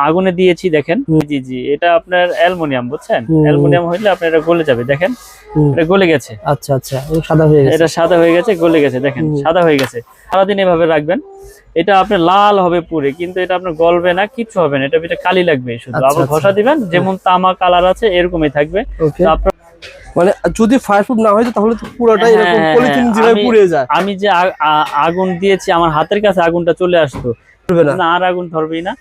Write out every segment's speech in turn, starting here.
আগুনে দিয়েছি দেখেন। জি জি, এটা আপনার অ্যালুমিনিয়াম, বুঝছেন? অ্যালুমিনিয়াম হইলে আপনার এটা গলে যাবে, দেখেন এটা গলে গেছে। আচ্ছা আচ্ছা, এটা সাদা হয়ে গেছে, এটা সাদা হয়ে গেছে, গলে গেছে, দেখেন সাদা হয়ে গেছে। সারাদিন এভাবে রাখবেন, এটা আপনার লাল হবে পুরে, কিন্তু এটা আপনার গলবে না, কিছু হবে না, এটা ভিতরে কালি লাগবে শুধু। আবার ঘষা দিবেন, যেমন তামা কালার আছে এরকমই থাকবে। আপনার মানে যদি ফায়ারপ্রুফ না হয় তাহলে তো পুরোটাই এরকম পলিথিন যেভাবে পুড়ে যায়। আমি যে আগুন দিয়েছি, আমার হাতের কাছে আগুনটা চলে আসতো না, আর আগুন ধরবেই না।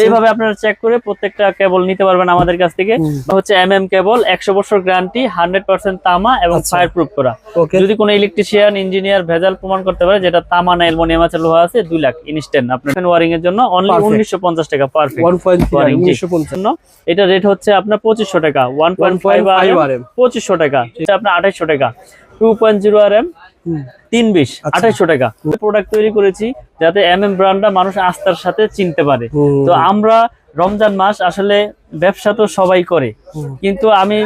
এইভাবে আপনারা চেক করে প্রত্যেকটা কেবল নিতে পারবেন আমাদের কাছ থেকে। হচ্ছে কেবল 100 বছর গ্যারান্টি, 100% তামা এবং ফায়ারপ্রুফ করা। যদি কোনো ইলেকট্রিশিয়ান ইঞ্জিনিয়ার ভেজাল প্রমাণ করতে পারে যেটা তামা না অ্যালুমিনিয়াম আছে, লোহা আছে, 2 লাখ ইনস্ট্যান্ট আপনার ওয়ারিং এর জন্য অনলি 1950 টাকা পারফেক্ট 1.3। এটা রেট হচ্ছে আপনার 2500 টাকা, 1.5 RM 2500 টাকা, এটা আপনার 2800 টাকা, 2.0 RM 320 2800 টাকা। প্রোডাক্ট তৈরি করেছি যাতে ব্র্যান্ডটা মানুষ আস্থার সাথে চিনতে পারে। তো আমরা রমজান মাস আসলে ব্যবসা তো সবাই করে, কিন্তু আমি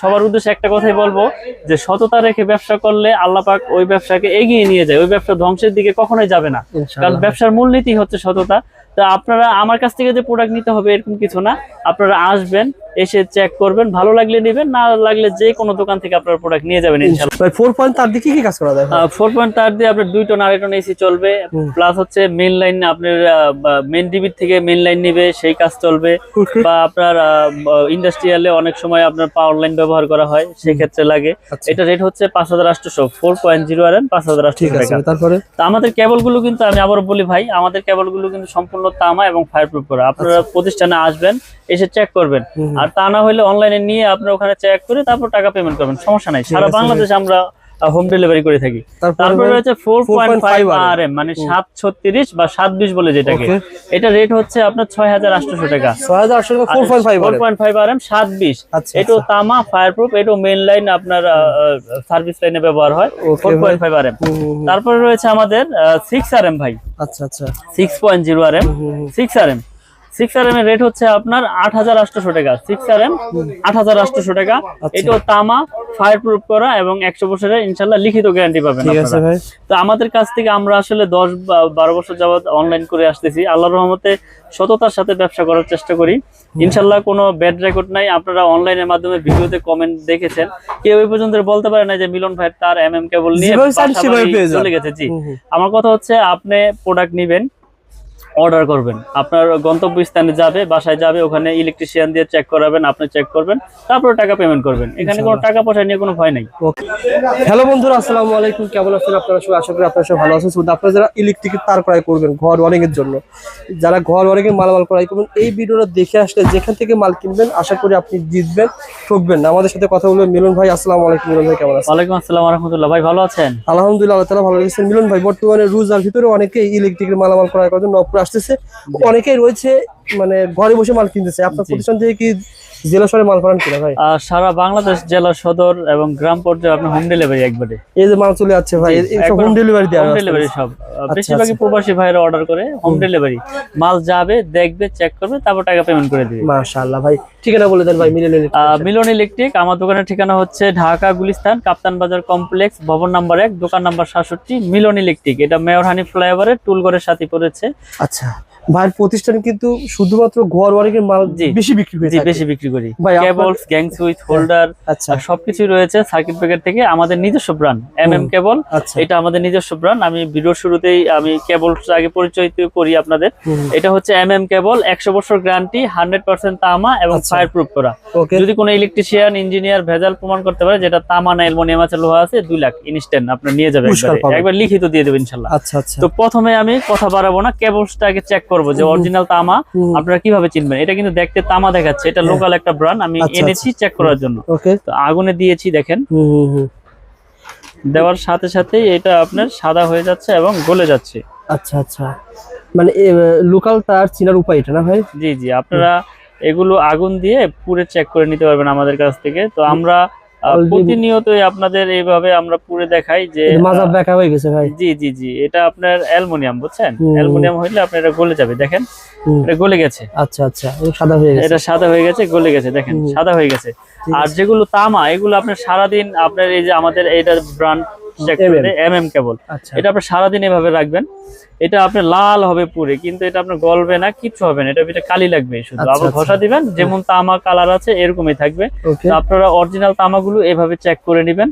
সবার উদ্দেশ্যে একটা কথাই বলবো যে সততা রেখে ব্যবসা করলে আল্লাহ পাক ওই ব্যবসাকে এগিয়ে নিয়ে যায়, ওই ব্যবসা ধ্বংসের দিকে কখনোই যাবে না। কারণ ব্যবসার মূলনীতি হচ্ছে সততা। তো আপনারা আমার কাছ থেকে যে প্রোডাক্ট নিতে হবে এরকম কিছু না, আপনারা আসবেন, এসে চেক করবেন, ভালো লাগলে নেবেন, না লাগলে যে কোনো দোকান থেকে আপনারা প্রোডাক্ট নিয়ে যাবেন ইনশাআল্লাহ। 4 তার দিয়ে কি কাজ করা যায়? 4 তার দিয়ে আপনার 2 টন 2.5 টন এসি চলবে, প্লাস হচ্ছে মেইন লাইন, আপনার মেইন ডিবি থেকে মেইন লাইন নিবে সেই কাজ চলবে, বা আপনার ইন্ডাস্ট্রিয়ালে অনেক সময় আপনার পাওয়ার লাইন ব্যবহার করা হয়, সেই ক্ষেত্রে লাগে। এটা রেট হচ্ছে 5800, 4.0 RM 5800 টাকা। তারপরে তো আমাদের কেবলগুলো কিন্তু আমি আবার বলি ভাই, আমাদের কেবলগুলো কিন্তু সম্পূর্ণ তামা এবং ফায়ারপ্রুফ করা। আপনারা প্রতিষ্ঠানে আসবেন, এসে চেক করবেন, আর তা না হলে অনলাইনে নিয়ে আপনারা ওখানে চেক করে তারপর টাকা পেমেন্ট করবেন, সমস্যা নাই। সারা বাংলাদেশে আমরা হোম ডেলিভারি করে থাকি। তারপরে রয়েছে 4.5 RM, মানে 736 বা 720 বলে যেটাকে, এটা রেট হচ্ছে আপনার 6800 টাকা, 6800 টাকা 4.5 RM 720। এটাও তামা, ফায়ারপ্রুফ, এটাও মেইন লাইন আপনার সার্ভিস লাইনে ব্যবহার হয়, 4.5 RM। তারপরে রয়েছে আমাদের 6 RM ভাই। আচ্ছা আচ্ছা, 6.0 RM 6 RM 6 RM এর রেট হচ্ছে আপনার 8800 টাকা, 6 RM 8800 টাকা। এটাও তামা, ফায়ারপ্রুফ করা এবং 100 বছরের ইনশাআল্লাহ লিখিত গ্যারান্টি পাবেন আপনারা। তো আমাদের কাছ থেকে আমরা আসলে 10-12 বছর যাবত অনলাইন করে আসতেছি, আল্লাহর রহমতে সততার সাথে ব্যবসা করার চেষ্টা করি ইনশাআল্লাহ। কোনো ব্যাড রেকর্ড নাই। আপনারা অনলাইনের মাধ্যমে ভিডিওতে কমেন্ট দেখেছেন, কেউ এই পর্যন্ত বলতে পারে না যে মিলন ভাই তার কেবল নিয়ে চলে গেছে। জি, আমার কথা হচ্ছে আপনি প্রোডাক্ট নিবেন, অর্ডার করবেন, আপনার গন্তব্য স্থানে যাবে, বাসায় যাবে, ওখানে ইলেকট্রিশিয়ান দিয়ে চেক করাবেন, আপনি চেক করবেন, তারপর টাকা পেমেন্ট করবেন। এখানে কোনো টাকা পয়সা নিয়ে কোনো ভয় নাই। হ্যালো বন্ধুরা, আসসালামু আলাইকুম, কেমন আছেন আপনারা সবাই? আশা করি আপনারা সবাই ভালো আছেন। আপনারা যারা ইলেকট্রিকের তার ক্রয় করবেন ঘর ওয়ারিং এর জন্য, যারা ঘর ওয়ারিং এর মালামাল ক্রয় করবেন, এই ভিডিওটা দেখে আসলে যেখান থেকে মাল কিনবেন আশা করি আপনি জিতবেন, ঠকবেন না। আমাদের সাথে কথা বলবেন মিলন ভাই। আসসালামু আলাইকুম মিলন ভাই, কেমন আছেন? ওয়ালাইকুম আসসালাম ওয়া রাহমাতুল্লাহ। ভাই ভালো আছেন? আলহামদুলিল্লাহ, আল্লাহ তাআলা ভালো রেখেছেন। মিলন ভাই, বর্তমানে রোজার ভিতরে অনেকেই ইলেকট্রিকের মালামাল ক্রয় করার জন্য নপুর আসতেছে, অনেকেই রয়েছে মানে ঘরে বসে মাল কিনতেছে। আপনার প্রতিষ্ঠান থেকে কি জেলা শহরে মাল পাঠান কিনা ভাই? সারা বাংলাদেশ, জেলা সদর এবং গ্রাম পর্যায়ে আপনার হোম ডেলিভারি একবারে। এই যে মাল চলে যাচ্ছে ভাই, সব হোম ডেলিভারি দেওয়া? হোম ডেলিভারি সব, বেশিরভাগই প্রবাসী ভাইরা অর্ডার করে, হোম ডেলিভারি। মাল যাবে, দেখবে, চেক করবে, তারপর টাকা পেমেন্ট করে দিবে। মাশাআল্লাহ ভাই, ঠিকানা বলে দেন ভাই। মিলন ইলেকট্রিক। আমার দোকানের ঠিকানা হচ্ছে ঢাকা গুলিস্তান কাপ্তান বাজার কমপ্লেক্স, ভবন নাম্বার 1, দোকান নাম্বার 67, মিলন ইলেকট্রিক। এটা মেয়র হানি ফ্লাইওভারের টুলঘরের সাথে পড়েছে। আচ্ছা ভাই, প্রতিষ্ঠান কিন্তু শুধুমাত্র ঘর ওয়ারিং এর মাল বেশি বিক্রি হয়? বেশি বিক্রি করি। কেবলস, গ্যাং সুইচ, হোল্ডার, সবকিছু রয়েছে। সার্কিট ব্রেকার থেকে আমাদের নিজস্ব ব্র্যান্ড কেবল, এটা আমাদের নিজস্ব ব্র্যান্ড। আমি ভিডিওর শুরুতেই আমি কেবলস আগে পরিচয় করি আপনাদের। এটা হচ্ছে কেবল, 100 বছর গ্যারান্টি, 100% তামা এবং ফায়ারপ্রুফ করা। যদি কোনো ইলেকট্রিশিয়ান ইঞ্জিনিয়ার ভেজাল প্রমাণ করতে পারে যেটা তামা না অ্যালুমিনিয়াম আছে, লোহা আছে, 2 লাখ ইনস্ট্যান্ট আপনার নিয়ে যাবেন, একবার লিখিত দিয়ে দেবেন ইনশাআল্লাহ। তো প্রথমে আমি কথা বাড়াবো না, কেবলসটা আগে চেক করবো যে অরিজিনাল তামা। আপনারা কিভাবে চিনবেন? এটা কিন্তু দেখতে তামা দেখাচ্ছে, এটা লোকাল একটা ব্র্যান্ড, আমি এনেছি চেক করার জন্য। তো আগুনে দিয়েছি দেখেন, দেওয়ার সাথে সাথে এটা আপনার সাদা হয়ে যাচ্ছে এবং গলে যাচ্ছে। আচ্ছা আচ্ছা, মানে লোকাল তার চিনার উপায় এটা না ভাই? জি জি, আপনারা এগুলো আগুন দিয়ে পুরে চেক করে নিতে পারবেন আমাদের কাছ থেকে। তো আমরা প্রতিনিয়তই আপনাদের এইভাবে আমরা পুরে দেখাই যে মাঝাব বেঁকা হয়ে গেছে ভাই। জি জি জি, এটা আপনার অ্যালুমিনিয়াম, বুঝছেন? অ্যালুমিনিয়াম হইলে আপনার এটা গলে যাবে, দেখেন এটা গলে গেছে। আচ্ছা আচ্ছা, এটা সাদা হয়ে গেছে, এটা সাদা হয়ে গেছে, গলে গেছে, দেখেন সাদা হয়ে গেছে। আর যেগুলো তামা, এগুলো আপনার সারাদিন আপনার এই যে আমাদের এইটা ব্র্যান্ড চেক করে কেবল, এটা আপনার সারাদিন এভাবে রাখবেন, এটা আপনার লাল হবে পুরে, কিন্তু এটা আপনার গলবে না, কিচ্ছু হবে না, এটা ভিতরে কালি লাগবে শুধু। আবার ঘষা দিবেন, যেমন তামা কালার আছে এরকমই থাকবে। তো আপনারা অরিজিনাল তামাগুলো এভাবে চেক করে নেবেন।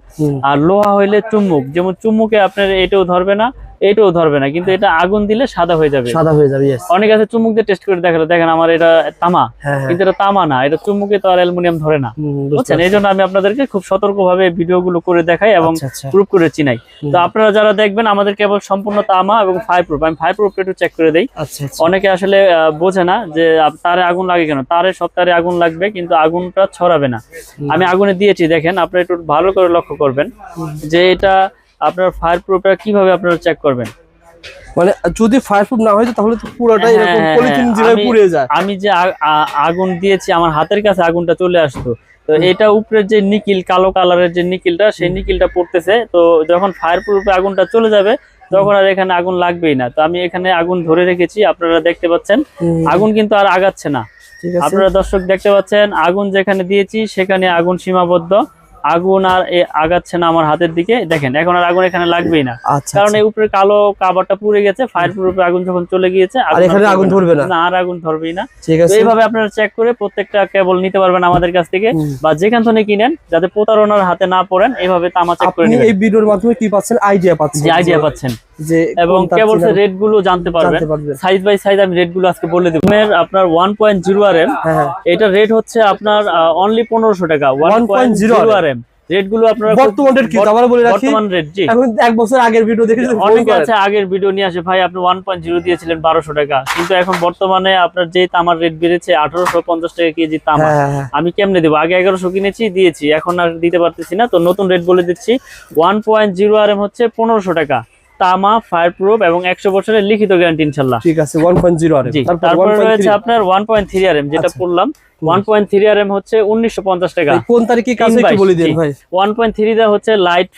আর লোহা হইলে চুম্বক, যেমন চুম্বকে আপনার এটাও ধরবে না, এটাও ধরবে না, কিন্তু এটা আগুন দিলে সাদা হয়ে যাবে। সাদা হয়ে যাবে, यस। অনেক আছে চুম্বক দিয়ে টেস্ট করে দেখালো, দেখেন আমার এটা তামা, কিন্তু এটা তামা না, এটা চুম্বকে তো আর অ্যালুমিনিয়াম ধরে না, বুঝছেন? এই জন্য আমি আপনাদেরকে খুব সতর্কভাবে ভিডিওগুলো করে দেখাই এবং প্রুফ করে চিনাই। তো আপনারা যারা দেখবেন আমাদের কেবল সম্পূর্ণ তামা এবং ফায়ার প্রুফ, আমি ফায়ার প্রুফ একটু চেক করে দেই। অনেকে আসলে বোঝে না যে তারে আগুন লাগে কেন, তারে সব তারে আগুন লাগবে কিন্তু আগুনটা ছড়াবে না। আমি আগুনে দিয়েছি, দেখেন আপনারা একটু ভালো করে লক্ষ্য করবেন যে এটা আপনার ফায়ার প্রুফটা কিভাবে আপনারা চেক করবেন। মানে যদি ফায়ার প্রুফ না হয় তাহলে তো পুরোটাই এরকম পলিথিন যেভাবে পুড়ে যায়। আমি যে আগুন দিয়েছি আমার হাতের কাছে আগুনটা চলে আসতো, তো এটা উপরের যে নিকিল, কালো কালারের যে নিকিলটা, সেই নিকিলটা পড়তেছে। তো যখন ফায়ার প্রুফে আগুনটা চলে যাবে তখন আর এখানে আগুন লাগবেই না। তো আমি এখানে আগুন ধরে রেখেছি, আপনারা দেখতে পাচ্ছেন আগুন কিন্তু আর আগাচ্ছে না। আপনারা দর্শক দেখতে পাচ্ছেন আগুন যেখানে দিয়েছি সেখানে আগুন সীমাবদ্ধ, আগুন আর আগাচ্ছে না আমার হাতের দিকে। দেখেন এখন আর আগুন এখানে লাগবেই না, কারণ এই উপরে কালো কাভারটা পুড়ে গেছে। ফায়ার প্রুফে আগুন যখন চলে গিয়েছে আর এখানে আগুন ধরবে না, আর আগুন ধরবেই না। তো এইভাবে আপনারা চেক করে প্রত্যেকটা কেবল নিতে পারবেন আমাদের কাছ থেকে, বা যেখান থেকে কিনেন, যাতে প্রতারণার হাতে না পড়েন। এইভাবে তামা চেক করে নেবেন। এই ভিডিওর মাধ্যমে কি পাচ্ছেন? আইডিয়া পাচ্ছেন, আইডিয়া পাচ্ছেন এবং কেবল রেট গুলো জানতে পারবেন। সাইজ বাই সাইজ আমি রেট গুলো আজকে বলে দেব। আপনার 1.0 RM, এটা রেট হচ্ছে আপনার অনলি 1500 টাকা। 1.0 RM রেট গুলো আপনারা বর্তমান রেট কি আমরা বলে রাখি? বর্তমান রেট, জি। এখন এক বছর আগের ভিডিও দেখেছেন, অনেকে আছে আগের ভিডিও নিয়ে আসে, ভাই আপনি 1.0 দিয়েছিলেন 1200 টাকা, কিন্তু এখন বর্তমানে আপনার যে তামার রেট বেড়েছে 1850 টাকা কেজি তামা। আমি কেমনে দেবো? আগে 1100 কিনেছি, দিয়েছি, এখন আর দিতে পারতেছি না। তো নতুন রেট বলে দিচ্ছি, 1.0 RM হচ্ছে 1500 টাকা, তামা, ফায়ার প্রুফ এবং 100 বছরের লিখিত গ্যারান্টি ইনশাআল্লাহ। ঠিক আছে, 1.0 RM। তারপরে রয়েছে আপনার 1.3 RM, যেটা পড়লাম 1.3 RM হচ্ছে 1950 টাকা। কোন তারিখে কাছে একটু বলে দিন ভাই। 1.3 দা হচ্ছে লাইট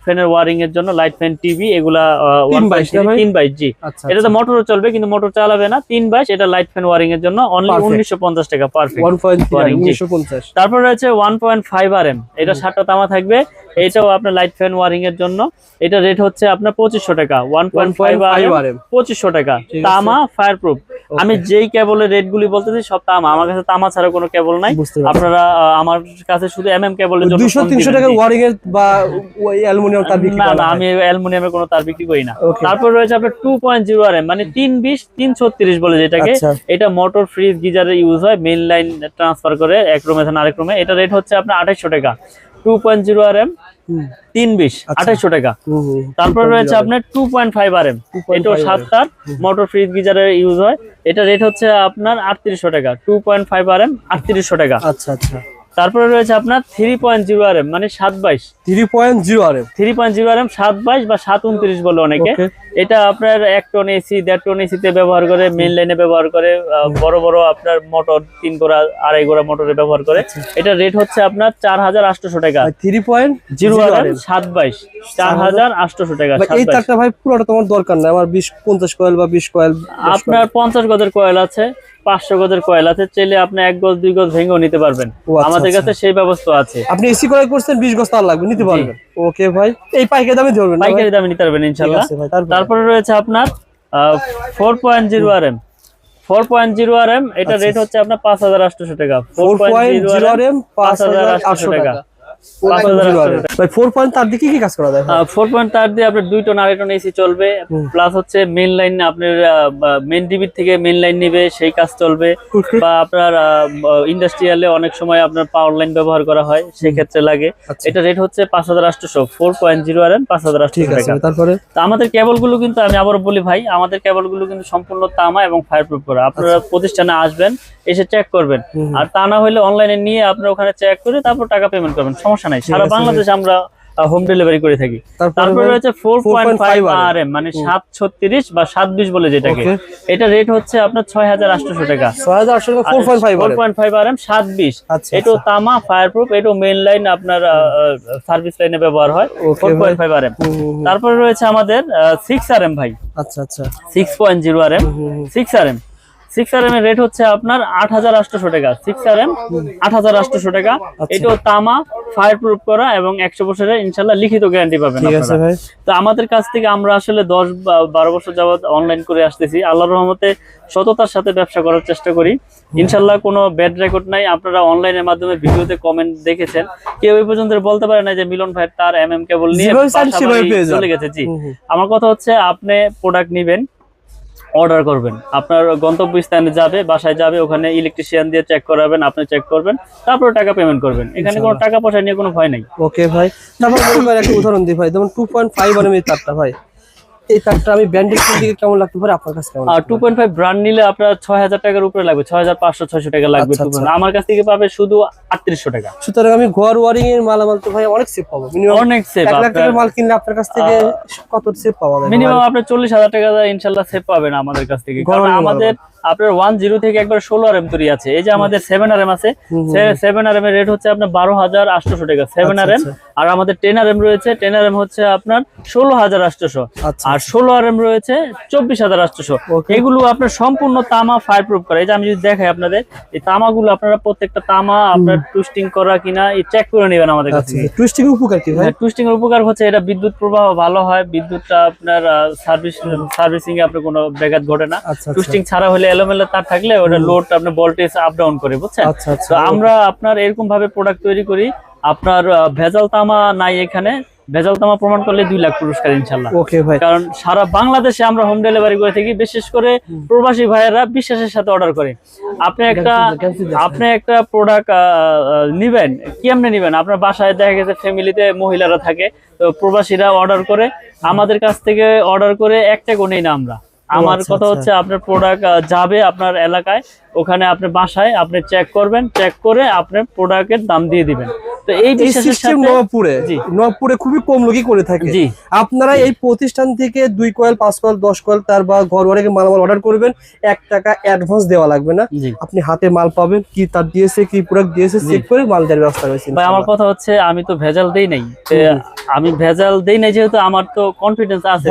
ফ্যানের ওয়্যারিং এর জন্য, লাইট ফ্যান, টিভি, এগুলা 322, জি। এটা তো মোটরও চলবে কিন্তু মোটর চালাবে না, 322, এটা লাইট ফ্যান ওয়্যারিং এর জন্য অনলি 1950 টাকা, পারফেক্ট 1950। তারপর রয়েছে 1.5 RM, এটা 7টা তামা থাকবে, এটাও আপনার লাইট ফ্যান ওয়্যারিং এর জন্য। এটা রেট হচ্ছে আপনার 2500 টাকা, 1.5 RM 2500 টাকা, তামা, ফায়ার প্রুফ। আমি যেই কেবলের রেট গুলি বলতেছি সব তামা, আমার কাছে তামা ছাড়া কোনো কেবল নাই। আপনারা আমার কাছে শুধু কেবলের জন্য 200-300 টাকা ওয়্যারিং এর বা ওই অ্যালুমিনিয়াম তার বিক্রি না, আমি অ্যালুমিনিয়ামের কোনো তার বিক্রি করি না। তারপর রয়েছে আপনার 2.0 RM, মানে 320-336 বলে যেটাকে। এটা মোটর, ফ্রিজ, গিজারে ইউজ হয়, মেইন লাইন ট্রান্সফার করে এক রুমে থেকে আরেক রুমে। এটা রেট হচ্ছে আপনার 2800 টাকা, 2.0 RM 320, 2800 টাকা। তারপর রয়েছে আপনার 2.5 RM, এটাও 7 তার, মোটর, ফ্রিজ, গিজারে ইউজ হয়। এটা রেট হচ্ছে আপনার 3800 টাকা, 2.5 RM 3800 টাকা। আচ্ছা আচ্ছা। তারপরে রয়েছে আপনার 3.0 RM, মানে 722, 3.0 RM 722 বা 729 বলে অনেকে। এটা আপনার 1 টন এসি, 1.5 টন এসি তে ব্যবহার করে, মেইন লাইনে ব্যবহার করে, বড় বড় আপনার মোটর 3 গোড়া 2.5 গোড়া মোটরে ব্যবহার করে। এটা রেট হচ্ছে আপনার 4800 টাকা, 3.0 RM 722, 4800 টাকা। এই তারটা ভাই পুরোটা তোমার দরকার না, আমার 20-50 কয়েল বা 20 কয়েল। আপনার 50 গজের কয়েল আছে, 500 গজের কয়েল আছে, চাইলে আপনি 1 গজ 2 গজ ভেঙেও নিতে পারবেন, আমাদের কাছে সেই ব্যবস্থা আছে। আপনি এসি ক্রয় করছেন, 20 গজ তার লাগবে, নিতে পারবেন। ওকে ভাই, এই পাইকারি দামে ধরবেন, পাইকারি দামে নিতে পারবেন ইনশাআল্লাহ। তারপরে রয়েছে আপনার 4.0 RM, 4.0 RM, এটা রেট হচ্ছে আপনার 5800 টাকা, 4.0 RM 5800 টাকা। 4 পয়েন্ট তার দিকে কি কাজ করা যায়? 4 পয়েন্ট তার দিয়ে আপনার 2 টন 2.5 টন এসি চলবে, প্লাস হচ্ছে মেইন লাইন, আপনার মেইন ডিবির থেকে মেইন লাইন নিবে, সেই কাজ চলবে। বা আপনার ইন্ডাস্ট্রিয়ালে অনেক সময় আপনার পাওয়ার লাইন ব্যবহার করা হয়, সেই ক্ষেত্রে লাগে। এটা রেট হচ্ছে 5800, 4.0 RM 5800 টাকা। তারপরে আমাদের কেবল গুলো কিন্তু, আমি আবার বলি ভাই, আমাদের কেবল গুলো কিন্তু সম্পূর্ণ তামা এবং ফায়ার প্রুফ করা। আপনারা প্রতিষ্ঠানে আসবেন, এসে চেক করবেন, আর তা না হলে অনলাইনে নিয়ে আপনারা ওখানে চেক করে তারপর টাকা পেমেন্ট করবেন, সমস্যা নাই। সারা বাংলাদেশে আমরা হোম ডেলিভারি করে থাকি। তারপরে রয়েছে 4.5 RM, মানে 736 বা 720 বলে যেটাকে। এটা রেট হচ্ছে আপনার 6800 টাকা, 6800 টাকা। 4.5 RM 720, এটাও তামা, ফায়ার প্রুফ, এটাও মেইন লাইন আপনার সার্ভিস লাইনে ব্যবহার হয়, 4.5 RM। তারপরে রয়েছে আমাদের 6 RM ভাই। আচ্ছা আচ্ছা, 6.0 RM, 6 RM 6RM এর রেট হচ্ছে আপনার 8800 টাকা। 6RM 8800 টাকা। এটাও তামা, ফায়ার প্রুফ করা এবং 100 বছরের ইনশাআল্লাহ লিখিত গ্যারান্টি পাবেন আপনারা। তো আমাদের কাছ থেকে আমরা আসলে 10-12 বছর যাবত অনলাইন করে আসতেছি। আল্লাহর রহমতে সততার সাথে ব্যবসা করার চেষ্টা করি। ইনশাআল্লাহ কোনো ব্যাড রেকর্ড নাই। আপনারা অনলাইনের মাধ্যমে ভিডিওতে কমেন্ট দেখেছেন, কেউ এই পর্যন্ত বলতে পারে না যে মিলন ভাই তার কেবল নিয়ে চলে গেছে। জি, আমার কথা হচ্ছে আপনি প্রোডাক্ট নিবেন, অর্ডার করবেন, আপনার গন্তব্যস্থানে যাবে, বাসায় যাবে, ওখানে ইলেকট্রিশিয়ান দিয়ে চেক করাবেন, আপনি চেক করবেন, তারপর টাকা পেমেন্ট করবেন। এখানে কোনো টাকা পয়সা নিয়ে কোনো ভয় নাই। ওকে ভাই, তারপর একটা উদাহরণ দিই ভাই, যেমন 2.5 mm এর তারটা ভাই, এই তারটা আমি ব্র্যান্ডের দিকে কেমন লাগতে পারে আপনার কাছে? কেমন? 2.5 ব্র্যান্ড নিলে আপনার 6000 টাকার উপরে লাগবে, 6500-600 টাকা লাগবে। আমার কাছ থেকে পাবে শুধু 3800 টাকা। সুতরাং আমি ঘর ওয়ারিং এর মালামাল তো ভাই অনেক সেফ পাবো। মিনিমাম অনেক সেফ। 1 লাখ টাকার মাল কিনলে আপনার কাছ থেকে কত সেফ পাওয়া যাবে? মিনিমাম আপনি 40000 টাকা ইনশাআল্লাহ সেফ পাবেন আমাদের কাছ থেকে। কারণ আমাদের আপনার 10 থেকে একবার 16RM তৈরি আছে। এই যে আমাদের 7RM আছে, 7RM এর রেট হচ্ছে আপনার 12800 টাকা 7RM। আর আমাদের 10RM রয়েছে, 10RM হচ্ছে আপনার 16800। আর 16RM রয়েছে 24800। এগুলো আপনার সম্পূর্ণ তামা, ফায়ার প্রুফ করা। এই যে আমি যদি দেখাই আপনাদের, এই তামাগুলো আপনারা প্রত্যেকটা তামা আপনার টুইস্টিং করা কিনা এই চেক করে নেবেন আমাদের কাছে। টুইস্টিং এর উপকার কি ভাই? টুইস্টিং এর উপকার হচ্ছে এটা বিদ্যুৎ প্রবাহ ভালো হয়, বিদ্যুৎটা আপনার সার্ভিসিং এ আপনার কোনো ব্যাঘাত ঘটে না। টুইস্টিং ছাড়া হলে এলোমেলো তার থাকলে ওটা লোড আপনার ভোল্টেজ আপ ডাউন করে, বুঝছেন? তো আমরা আপনার এরকম ভাবে প্রোডাক্ট তৈরি করি। আপনার ভেজাল তামা নাই এখানে, ভেজাল তামা প্রমাণ করলে 2 লাখ পুরস্কার ইনশাআল্লাহ। ওকে ভাই, কারণ সারা বাংলাদেশে আমরা হোম ডেলিভারি করে থাকি, বিশেষ করে প্রবাসী ভাইয়েরা বিশ্বাসের সাথে অর্ডার করে। আপনি একটা প্রোডাক্ট নিবেন, কেমনে নিবেন? আপনার বাসায় দেখা গেছে ফ্যামিলিতে মহিলারা থাকে, তো প্রবাসীরা অর্ডার করে আমাদের কাছ থেকে, অর্ডার করে একটা নেই না আমরা। আমার কথা হচ্ছে আপনার প্রোডাক্ট যাবে আপনার এলাকায়, ওখানে আপনি বাসায় আপনি চেক করবেন, চেক করে আপনার প্রোডাক্টের দাম দিয়ে দিবেন। তো এই বিশ্বাসের সাথে নবপুরে খুবই কম লোকই করে থাকে। আপনারা এই প্রতিষ্ঠান থেকে 2 কয়েল, 5 কয়েল, 10 কয়েল তার বা ঘর ওয়ারিং মালামাল অর্ডার করবেন, 1 টাকা অ্যাডভান্স দেওয়া লাগবে না। আপনি হাতে মাল পাবেন, কি তার দিয়েছে, কি প্রোডাক্ট দিয়েছে চেক করে মাল দেওয়ার ব্যবস্থা রয়েছে। ভাই আমার কথা হচ্ছে আমি তো ভেজাল দেই নাই, যেহেতু আমার তো কনফিডেন্স আছে,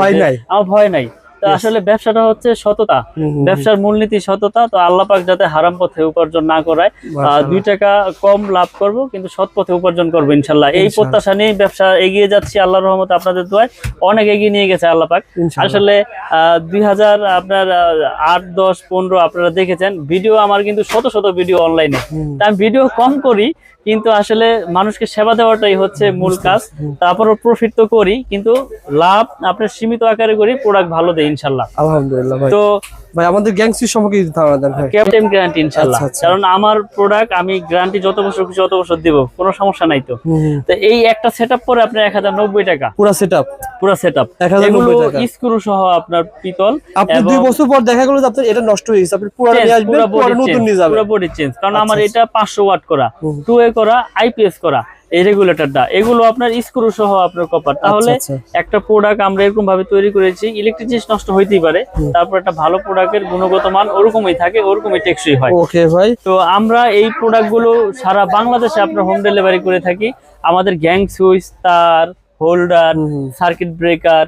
আমার ভয় নাই। আসলে ব্যবসাটা হচ্ছে সততা, ব্যবসার মূলনীতি সততা। তো আল্লাহ পাক যাতে হারাম পথে উপার্জন না করায়, 2 টাকা কম লাভ করব কিন্তু সৎ পথে উপার্জন করবো ইনশাল্লাহ। এই প্রত্যাশা নিয়ে ব্যবসা এগিয়ে যাচ্ছি আল্লাহর রহমতে। আপনাদের দোয়ায় অনেক এগিয়ে নিয়ে গেছে আল্লাহ পাক। আসলে 2008-10-15 আপনারা দেখেছেন ভিডিও আমার, কিন্তু শত শত ভিডিও অনলাইনে। আমি ভিডিও কম করি, কিন্তু আসলে মানুষকে সেবা দেওয়াটাই হচ্ছে মূল কাজ। তারপরও প্রফিট তো করি, কিন্তু লাভ আপনার সীমিত আকারে করি, প্রোডাক্ট ভালো দেয় ইনশাল্লাহ। আলহামদুলিল্লাহ ভাই। তো ভাই আমাদের গ্যাংসি সম্পর্কে যদি ধারণা দেন ভাই। ক্যাপ্টেন গ্যারান্টি ইনশাআল্লাহ, কারণ আমার প্রোডাক্ট আমি গ্যারান্টি যত বছর খুশি তত বছর দিব, কোনো সমস্যা নাই। তো এই একটা সেটআপ পরে আপনার 1090 টাকা পুরো সেটআপ। এগুলো স্ক্রু সহ আপনার পিতল। আপনি 2 বছর পর দেখা গেল যে আপনার এটা নষ্ট হয়ে গেছে, আপনি পুরো নিয়ে আসবেন, পুরো নতুন নিয়ে যাবেন, পুরো বডি চেঞ্জ। কারণ আমার এটা 500 ওয়াট করা, 2A করা, IPS করা এই রেগুলেটরটা, এগুলো আপনার স্ক্রু সহ আপনার কপার। তাহলে একটা প্রোডাক্ট আমরা এরকম ভাবে তৈরি করেছি, ইলেকট্রিক জিনিস নষ্ট হইতেই পারে, তারপর একটা ভালো প্রোডাক্টের গুণগত মান ওরকমই থাকে, ওরকমই টেকসই হয়। ওকে ভাই। তো আমরা এই প্রোডাক্টগুলো সারা বাংলাদেশে আপনার হোম ডেলিভারি করে থাকি। আমাদের গ্যাং সুইচ, তার হোল্ডার, সার্কিট ব্রেকার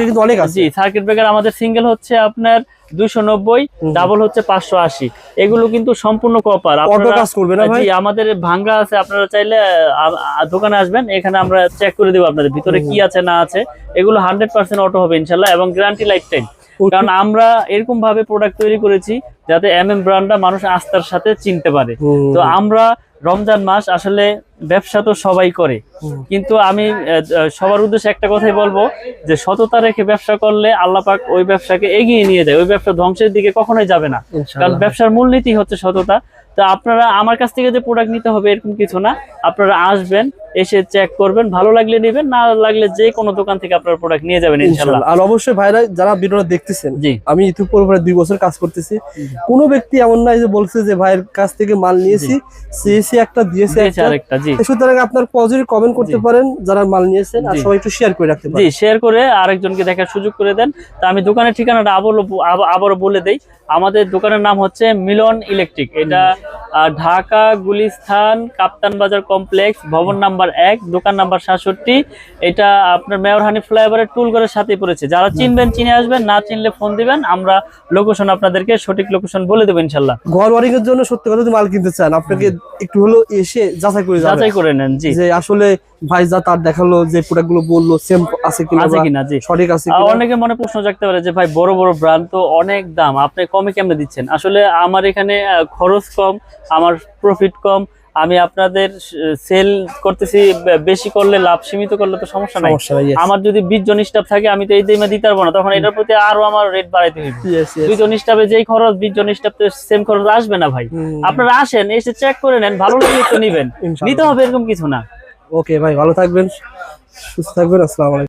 কিন্তু অনেক আছে। জি, সার্কিট ব্রেকার আমাদের সিঙ্গেল হচ্ছে আপনার 290, ডাবল হচ্ছে 580। এগুলো কিন্তু সম্পূর্ণ কপার। জি, আমাদের ভাঙ্গা আছে, আপনারা চাইলে দোকানে আসবেন, এখানে আমরা চেক করে দেবো আপনাদের ভিতরে কি আছে না আছে। এগুলো 100% অটো হবে ইনশাল্লাহ, এবং গ্যারান্টি লাইফ টাইম। কারণ আমরা এরকম ভাবে প্রোডাক্ট তৈরি করেছি যাতে ব্র্যান্ডটা মানুষ আস্থার সাথে চিনতে পারে। তো আমরা রমজান মাস, আসলে ব্যবসা তো সবাই করে, কিন্তু আমি সবার উদ্দেশ্যে একটা কথাই বলবো যে সততা রেখে ব্যবসা করলে আল্লাহ পাক ওই ব্যবসাকে এগিয়ে নিয়ে যায়, ওই ব্যবসা ধ্বংসের দিকে কখনোই যাবে না। কারণ ব্যবসার মূলনীতি হচ্ছে সততা। তো আপনারা আমার কাছ থেকে যে প্রোডাক্ট নিতে হবে এরকম কিছু না, আপনারা আসবেন, এসে চেক করবেন, ভালো লাগলে নেবেন, না লাগলে যে কোনো দোকান থেকে আপনারা প্রোডাক্ট নিয়ে যাবেন ইনশাআল্লাহ। আর অবশ্যই ভাইরা যারা ভিডিওটা দেখতেছেন, আমি ইউটিউবের উপরে 2 বছর কাজ করতেছি, কোনো ব্যক্তি এমন নাই যে বলছে যে ভাইয়ের কাছ থেকে মাল নিয়েছি, সিএসি একটা দিয়েছে আরেকটা। জি, সুতরাং আপনার পজিটিভ কমেন্ট করতে পারেন যারা মাল নিয়েছেন, আর সবাই একটু শেয়ার করে রাখতে পারেন। জি, শেয়ার করে আরেকজনকে দেখার সুযোগ করে দেন। তো আমি দোকানের ঠিকানাটা আবারও বলে দেই। আমাদের দোকানের নাম হচ্ছে মিলন ইলেকট্রিক। এটা ঢাকা গুলিস্তান কাপ্তান বাজার কমপ্লেক্স, ভবন নাম্বার 1, দোকান নাম্বার 67। এটা আপনার মেয়র হানিফ ফ্লাইওভারের টুলঘরের সাথেই পড়েছে। যারা চিনবেন চিনে আসবেন, না চিনলে ফোন দিবেন, আমরা লোকেশন আপনাদেরকে সঠিক লোকেশন বলে দেবো ইনশাল্লাহ। ঘর ওয়ারিং এর জন্য সত্যি কথা যদি মাল কিনতে চান, আপনাকে একটু হলো এসে যাচাই করে নেন, জি, যে আসলে ভাই যা তার দেখালো, যে প্রোডাক্ট গুলো বললো সেম আছে কিনা, জি সঠিক আছে কিনা। অনেকে মনে প্রশ্ন জাগতে পারে যে ভাই বড় বড় ব্র্যান্ড তো অনেক দাম, আপনি কমে কেমনে দিচ্ছেন? আসলে আমার এখানে খরচ কম, আমার প্রফিট কম, আমি আপনাদের সেল করতেছি, বেশি করলে লাভ, সীমিত করলে তো সমস্যা নাই। আমার যদি 20 জন স্টাফ থাকে, আমি তো এই দামে দিতে পারবো না, তখন এটার প্রতি আরো আমার রেট বাড়াইতে হবে। 2 জন স্টাফে যেই খরচ, 20 জন স্টাফে সেম খরচ আসবে না ভাই। আপনারা আসেন, এসে চেক করে নেন, ভালো লাগলে তো নিবেন, নিতে হবে এরকম কিছু না। ওকে ভাই, ভালো থাকবেন, সুস্থ থাকবেন, আসসালামু আলাইকুম।